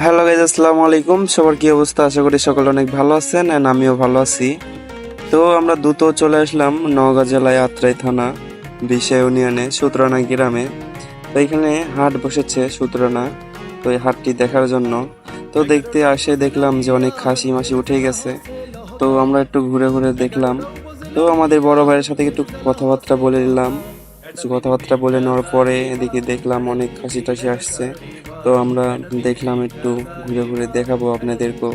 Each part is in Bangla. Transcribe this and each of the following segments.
হ্যালো গাইজ, আসসালামু আলাইকুম। সবার কি অবস্থা? আশা করি সকলে অনেক ভালো আছেন এন্ড আমিও ভালো আছি। তো আমরা দ্রুত চলে আসলাম নওগাঁ জেলায় আত্রাই থানা বিশা ইউনিয়নে সুতরানা গ্রামে। তো এখানে হাট বসেছে সুতরানা, তো এই হাটটি দেখার জন্য। তো দেখতে আসে দেখলাম যে অনেক খাসি মাসি উঠে গেছে। তো আমরা একটু ঘুরে ঘুরে দেখলাম। তো আমাদের বড় ভাইয়ের সাথে একটু কথাবার্তা বলে নিলাম। কিছু কথাবার্তা বলে নেওয়ার পরে এদিকে দেখলাম অনেক খাসি টাসি আসছে। তো আমরা দেখলাম একটু ঘুরে ঘুরে দেখাবো আপনাদেরকেও।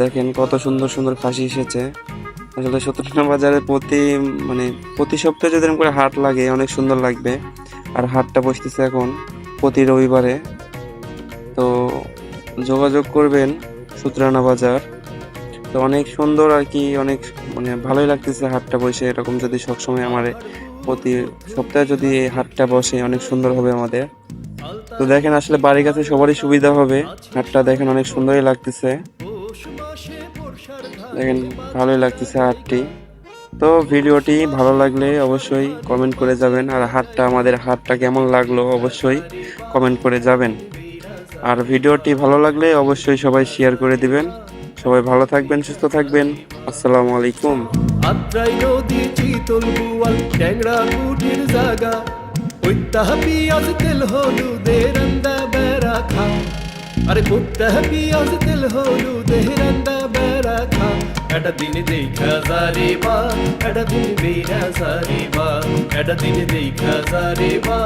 দেখেন কত সুন্দর সুন্দর খাসি এসেছে। আসলে সত্যিনা বাজারে প্রতি সপ্তাহে যদি এরকম করে হাট লাগে অনেক সুন্দর লাগবে। আর হাটটা বসতেছে এখন প্রতি রবিবারে। তো যোগাযোগ করবেন সুতরানা বাজার। তো অনেক সুন্দর আর কি, অনেক ভালোই লাগতেছে হাটটা বসে। এরকম যদি সবসময় প্রতি সপ্তাহে যদি এই হাটটা বসে অনেক সুন্দর হবে আমাদের। তো দেখেন আসলে বাড়ির কাছে সবারই সুবিধা হবে। হাটটা দেখেন অনেক সুন্দরই লাগতেছে। দেখেন ভালোই লাগতেছে হাটটি। তো ভিডিওটি ভালো লাগলে অবশ্যই কমেন্ট করে যাবেন। আর আমাদের হাটটা কেমন লাগলো অবশ্যই কমেন্ট করে যাবেন। আর ভিডিওটি ভালো লাগলে অবশ্যই সবাই শেয়ার করে দিবেন। সবাই ভালো থাকবেন, সুস্থ থাকবেন। আসসালামু আলাইকুম। আত্রাই নদী চিতল বুয়াল ট্যাংরা কুটির জাগা ওইটা পিঁয়াজ তেল হলুদের রান্দা বেড়া খা আরে কোত্তা পিঁয়াজ তেল হলুদের রান্দা বেড়া খা এটা দিন দেখা যারে বা এটা দিন বেড়া যারে বা এটা দিন দেখা যারে বা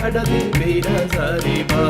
এটা দিন বেড়া যারে বা